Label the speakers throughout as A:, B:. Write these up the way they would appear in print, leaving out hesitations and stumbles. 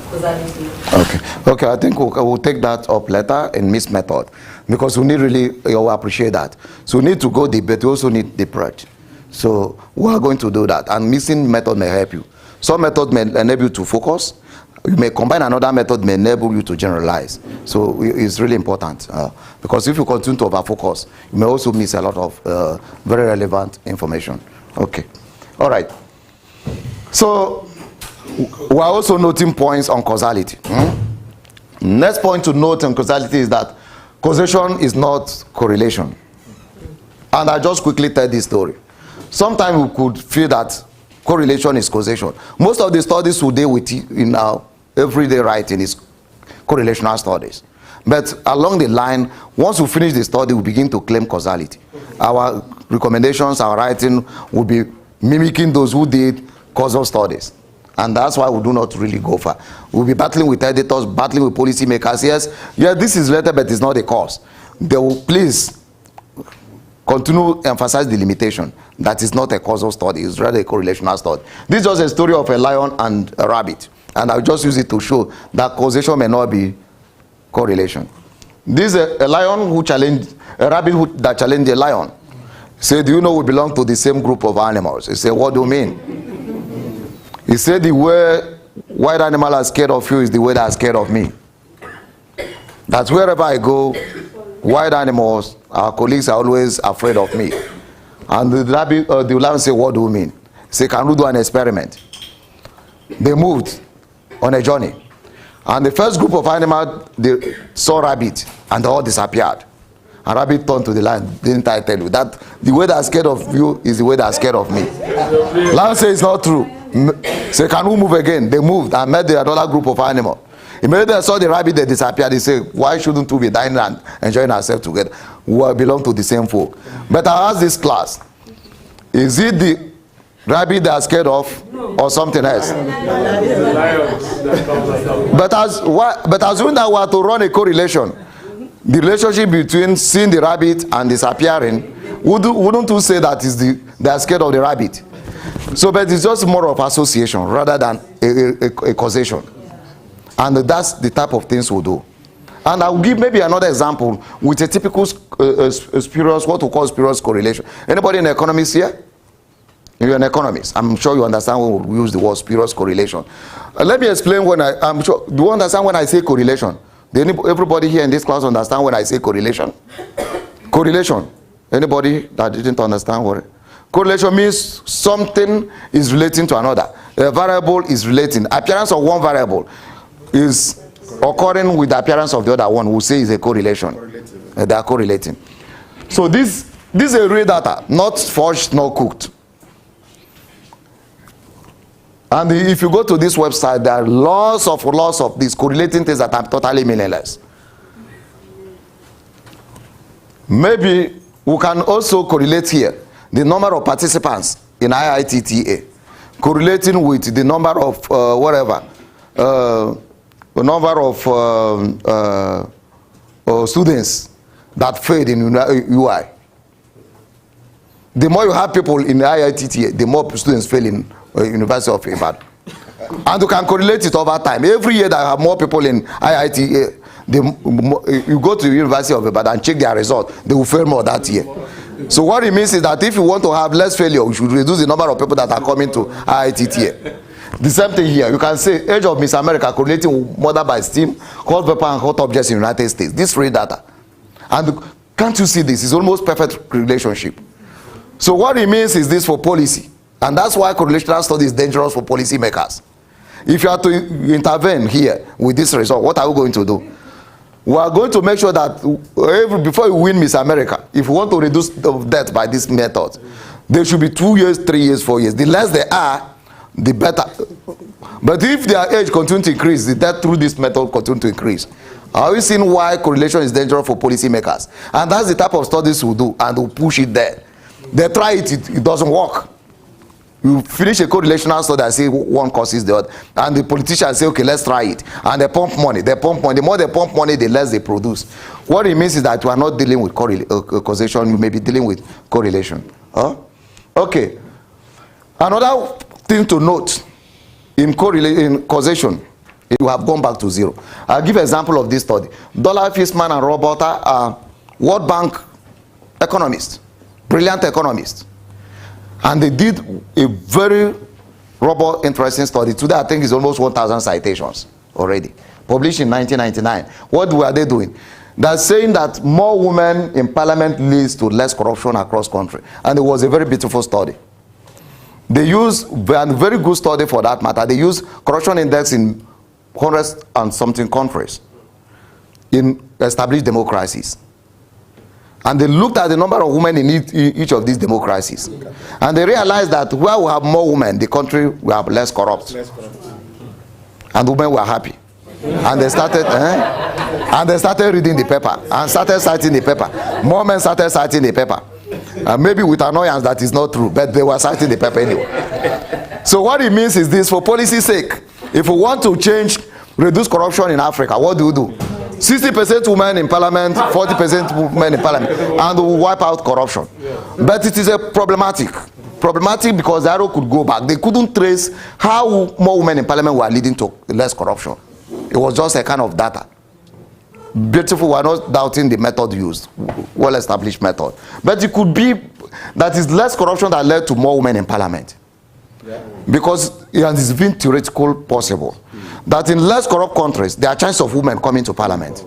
A: causality.
B: Okay, I think we'll take that up later in Miss Method, because we need really, you appreciate that. So we need to go deep, but we also need the breadth. So we are going to do that, and missing method may help you. Some method may enable you to focus. You may combine another method may enable you to generalize. So it's really important, because if you continue to overfocus, you may also miss a lot of very relevant information. Okay, all right. So we are also noting points on causality. Next point to note on causality is that causation is not correlation. And I just quickly tell this story. Sometimes we could feel that correlation is causation. Most of the studies we deal with in our everyday writing is correlational studies. But along the line, once we finish the study, we begin to claim causality. Our recommendations, our writing will be mimicking those who did causal studies. And that's why we do not really go far. We'll be battling with editors, battling with policymakers. Yes, this is related, but it's not a cause. They will please continue to emphasize the limitation that is not a causal study, it's rather a correlational study. This is just a story of a lion and a rabbit, and I'll just use it to show that causation may not be correlation. This is a lion who challenged a rabbit that challenged a lion. Say, do you know we belong to the same group of animals? He said, what do you mean? He said, the way wild animals are scared of you is the way they are scared of me. That wherever I go, wild animals, our colleagues are always afraid of me. And the rabbit, the lion said, what do you mean? He said, can we do an experiment? They moved on a journey. And the first group of animals, they saw rabbit, and they all disappeared. And rabbit turned to the lion. Didn't I tell you that the way they are scared of you is the way they are scared of me? Lion said, it's not true. Say, can we move again? They moved and met the other group of animals. Immediately they saw the rabbit, they disappeared. They said, why shouldn't we be dining and enjoying ourselves together? We belong to the same folk. But I ask this class, is it the rabbit they are scared of or something else? But assuming that we are to run a correlation, the relationship between seeing the rabbit and disappearing, wouldn't you say that is they are scared of the rabbit? So, but it's just more of association rather than a causation. And that's the type of things we'll do. And I'll give maybe another example with a typical spurious, what we call spurious correlation. Anybody in economics here? You're an economist. I'm sure you understand when we use the word spurious correlation. Let me explain when I'm sure. Do you understand when I say correlation? Everybody here in this class understand when I say correlation? Correlation. Anybody that didn't understand what? Correlation means something is relating to another. A variable is relating. Appearance of one variable is occurring with the appearance of the other one. We'll say is a correlation. They are correlating. So this is a real data, not forged, nor cooked. And if you go to this website, there are lots of these correlating things that are totally meaningless. Maybe we can also correlate here the number of participants in IITTA, correlating with the number of the number of students that failed in UI. The more you have people in IITTA, the more students fail in University of Ibadan. And you can correlate it over time. Every year that you have more people in IITA, you go to the University of Ibadan and check their result, they will fail more that year. So what it means is that if you want to have less failure, you should reduce the number of people that are coming to IITTA. The same thing here. You can say age of Miss America correlating with murder by steam, hot pepper and hot objects in the United States. This real data. And can't you see this? It's almost perfect relationship. So what it means is this for policy. And that's why correlational study is dangerous for policy makers. If you are to intervene here with this result, what are we going to do? We are going to make sure that before you win Miss America, if you want to reduce the death by this method, there should be 2 years, 3 years, 4 years. The less they are, the better. But if their age continues to increase, the death through this method continues to increase. Are we seeing why correlation is dangerous for policy makers? And that's the type of studies we'll do, and we'll push it there. They try it doesn't work. You finish a correlational study and say one causes the other, and the politicians say, okay, let's try it, and they pump money. The more they pump money, the less they produce. What it means is that you are not dealing with causation, you may be dealing with correlation. Okay. Another thing to note in causation It will have gone back to zero. I'll give an example of this study. Dollar Fishman and Roberta are World Bank economists, brilliant economists. And they did a very robust, interesting study. Today, I think it's almost 1,000 citations already, published in 1999. What were they doing? They're saying that more women in parliament leads to less corruption across country. And it was a very beautiful study. They used, and very good study for that matter, they used corruption index in hundreds and something countries in established democracies. And they looked at the number of women in each of these democracies. And they realized that where we have more women, the country will have less corrupt. And women were happy. And they started, and they started reading the paper and started citing the paper. More men started citing the paper. Maybe with annoyance that is not true, but they were citing the paper anyway. So what it means is this: for policy's sake, if we want to change, reduce corruption in Africa, what do? 60% women in parliament, 40% women in parliament, and we wipe out corruption. But it is a problematic because the arrow could go back. They couldn't trace how more women in parliament were leading to less corruption. It was just a kind of data. Beautiful, we're not doubting the method used, well-established method. But it could be that it's less corruption that led to more women in parliament. Yeah. Because it has been theoretical possible. That in less corrupt countries, there are chances of women coming to parliament.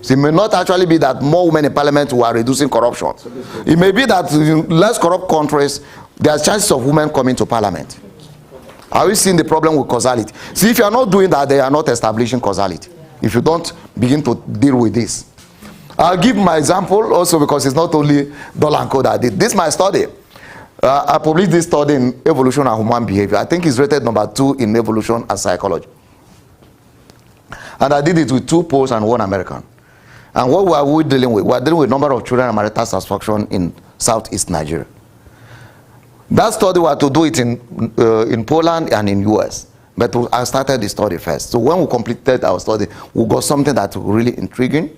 B: So it may not actually be that more women in parliament who are reducing corruption. It may be that in less corrupt countries, there are chances of women coming to parliament. Are we seeing the problem with causality? See, if you are not doing that, they are not establishing causality. If you don't begin to deal with this. I'll give my example also because it's not only Dollar & Co that did. This is my study. I published this study in Evolution and Human Behavior. I think it's rated number 2 in Evolution and Psychology. And I did it with 2 Poles and 1 American. And what were we dealing with? We're dealing with number of children and marital satisfaction in Southeast Nigeria. That study we had to do it in Poland and in US. But I started the study first. So when we completed our study, we got something that was really intriguing,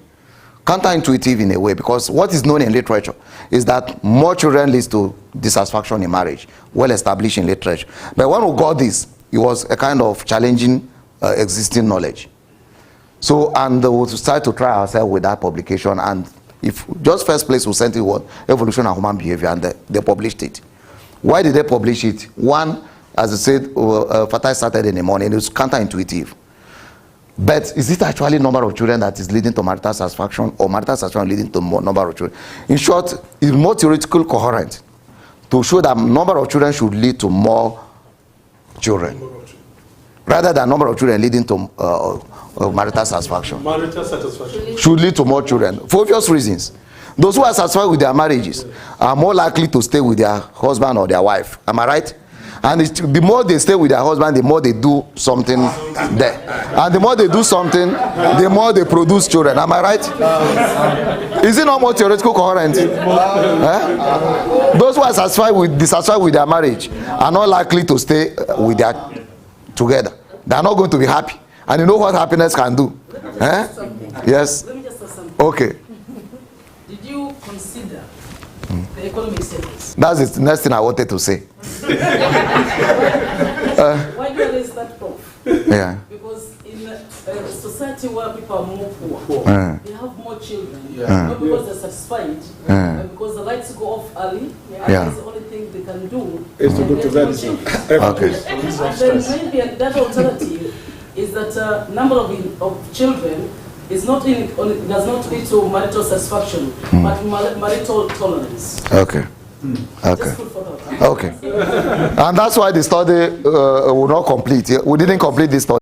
B: counterintuitive in a way, because what is known in literature is that more children leads to dissatisfaction in marriage, well established in literature. But when we got this, it was a kind of challenging existing knowledge. So, and we decided to try ourselves with that publication, and if just first place we sent it was Evolution and Human Behavior, and they published it. Why did they publish it? One, as I said, fertile started in the morning. It was counterintuitive. But is it actually number of children that is leading to marital satisfaction, or marital satisfaction leading to more number of children? In short, it's more theoretical coherent to show that number of children should lead to more children, rather than number of children leading to marital satisfaction. Marital satisfaction should lead to more children for obvious reasons. Those who are satisfied with their marriages are more likely to stay with their husband or their wife. Am I right? And the more they stay with their husband, the more they do something there. And the more they do something, the more they produce children. Am I right? Is it not more theoretical coherent? Those who are dissatisfied with their marriage are not likely to stay with together. They are not going to be happy. And you know what happiness can do? Yes?
A: Let me just say something.
B: Okay.
A: Did you consider the economic service?
B: That's the next thing I wanted to say.
A: Why do I raise that, Prof?
B: Yeah.
A: Because in a society where people are more poor, they have more children. Not because they're satisfied, but because they like to go off early. And the only thing they can do
C: is to go to bed.
B: Okay.
A: And then maybe that alternative is that number of children is not does not lead to marital satisfaction, but marital tolerance.
B: Okay. Okay. Okay. And that's why the study will not complete. We didn't complete this study,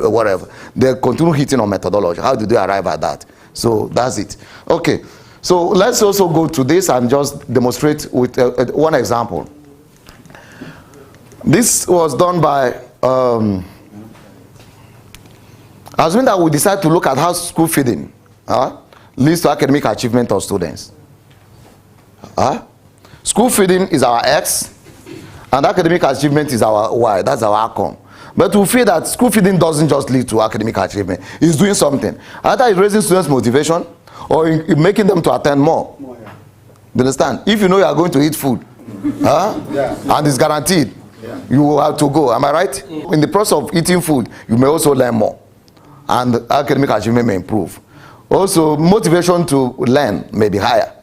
B: whatever. They continue hitting on methodology. How did they arrive at that? So that's it. Okay. So let's also go to this and just demonstrate with one example. This was done by, assuming that we decide to look at how school feeding leads to academic achievement of students. School feeding is our X, and academic achievement is our Y. That's our outcome. But we feel that school feeding doesn't just lead to academic achievement. It's doing something. Either it's raising students' motivation, or making them to attend more. You understand? If you know you are going to eat food, and it's guaranteed, You have to go, am I right? In the process of eating food, you may also learn more, and academic achievement may improve. Also, motivation to learn may be higher.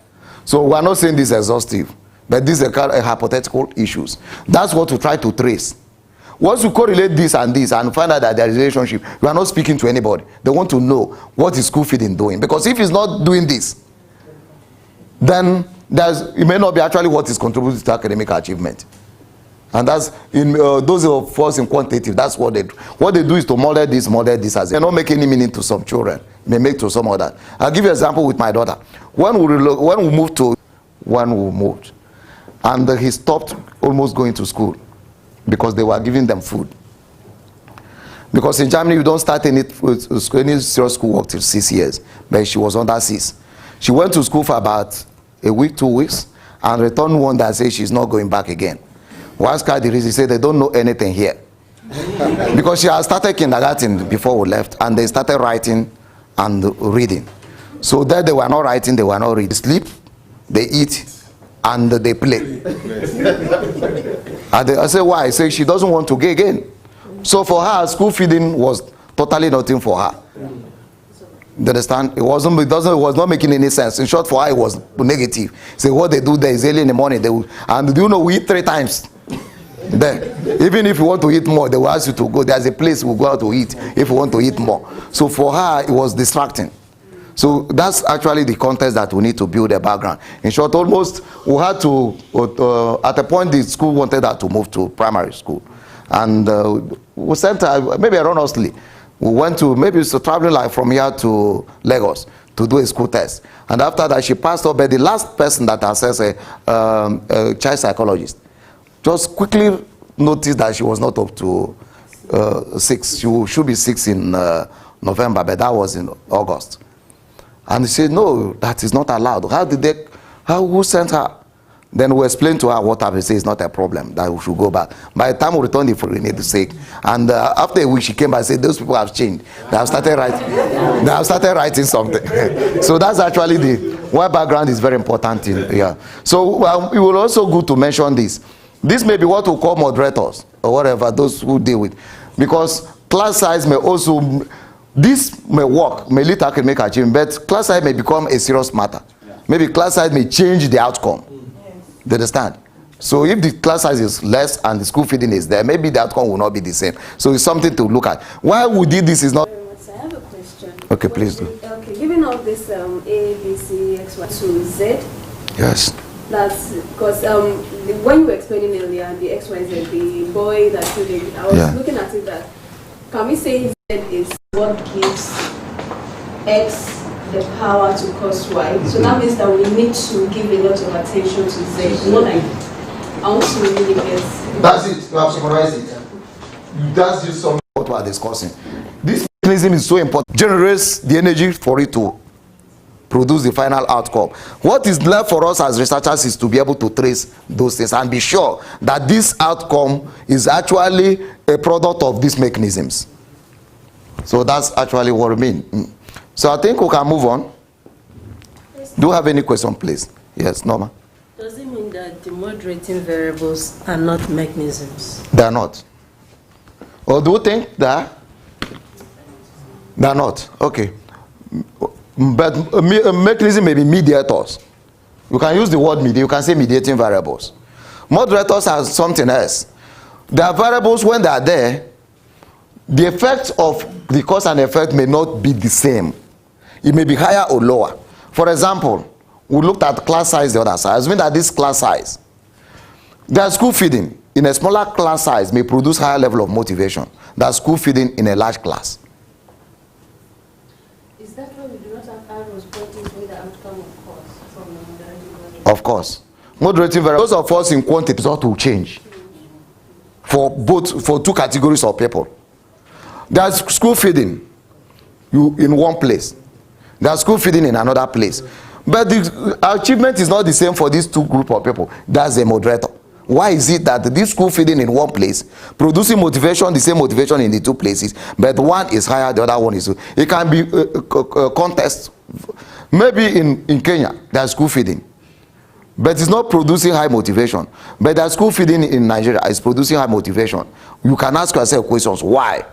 B: So we are not saying this exhaustive, but these are hypothetical issues. That's what we try to trace. Once you correlate this and find out that there is a relationship, you are not speaking to anybody. They want to know what is school feeding doing. Because if it's not doing this, then it may not be actually what is contributing to academic achievement. And that's in those of us in quantitative, that's what they do. What they do is to model this as they not make any meaning to some children. It may make to some other. I'll give you an example with my daughter. When we moved, and he stopped almost going to school because they were giving them food. Because in Germany, you don't start any serious school work till 6 years. But she was under 6. She went to school for about a week, 2 weeks, and returned one that said she's not going back again. Once the reason, he said they don't know anything here. Because she had started kindergarten before we left, and they started writing and reading. So there they were not writing, they were not reading. They sleep, they eat, and they play. And I said, why? I said she doesn't want to go again. So for her, school feeding was totally nothing for her. You understand? It was not making any sense. In short, for her, it was negative. So what they do there is early in the morning. And do you know, we eat 3 times. There. Even if you want to eat more, they will ask you to go. There's a place we'll go out to eat if you want to eat more. So for her, it was distracting. So that's actually the context that we need to build a background. In short, almost we had to, at a point the school wanted her to move to primary school. And we sent her, maybe erroneously, we went to, maybe it's traveling like from here to Lagos to do a school test. And after that, she passed up, but the last person that assessed a child psychologist just quickly noticed that she was not up to 6. She should be 6 in November, but that was in August. And he said, no, that is not allowed. Who sent her? Then we explained to her what happened. Say it's not a problem, that we should go back. By the time we returned, if we need to say, and after a week she came back and said, those people have changed. They have started writing something. So that's actually why background is very important in here. So it will also good to mention this. This may be what we call moderators or whatever, those who deal with. Because class size may also, this may work, may lead to academic achievement, but class size may become a serious matter. Yeah. Maybe class size may change the outcome. Yes. You understand? So if the class size is less and the school feeding is there, maybe the outcome will not be the same. So it's something to look at. Why we did this is not...
C: I have a question.
B: Okay, please do.
C: Okay, given all this A, B, C, X, Y to Z.
B: Yes.
C: That's because when you were explaining earlier, the X, Y, Z, the boy that you did, I was looking at it that, can we say Z is what gives X the power to cause Y? So that means that we need to give a lot of attention to Z. More like, I want to really get...
B: That's it. You have summarized it. That's just something what we are discussing. This mechanism is so important. Generates the energy for it to produce the final outcome. What is left for us as researchers is to be able to trace those things and be sure that this outcome is actually a product of these mechanisms. So that's actually what I mean. So I think we can move on. Do you have any question, please? Yes, Norma.
A: Does it mean that the moderating variables are not mechanisms?
B: They are not. Or do you think that? They are not. Okay. But a mechanism may be mediators. You can use the word mediator. You can say mediating variables. Moderators are something else. They are variables when they are there. The effect of the cause and effect may not be the same. It may be higher or lower. For example, we looked at class size the other side. Assuming that this class size, their school feeding in a smaller class size may produce higher level of motivation than school feeding in a large class.
C: Is that why we do not have arrows pointing to the outcome of course from the moderating variable?
B: Of course. Moderating variables, those of us in quantity result will change for two categories of people. There's school feeding in one place. There's school feeding in another place. But the achievement is not the same for these two groups of people. That's a moderator. Why is it that this school feeding in one place, producing motivation, the same motivation in the two places, but one is higher, the other one is low? It can be a contest. Maybe in Kenya, there's school feeding. but it's not producing high motivation. But the school feeding in Nigeria is producing high motivation. You can ask yourself questions. Why?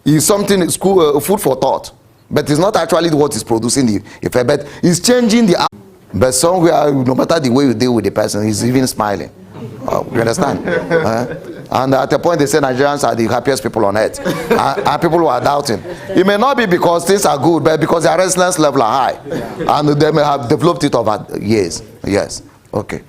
B: It's something, school food for thought, but it's not actually what is producing the effect, but it's changing the. But somewhere, no matter the way you deal with the person, he's even smiling. You understand? And at a point, they say Nigerians are the happiest people on earth. And people who are doubting. It may not be because things are good, but because their resilience level are high. And they may have developed it over years. Yes. Okay.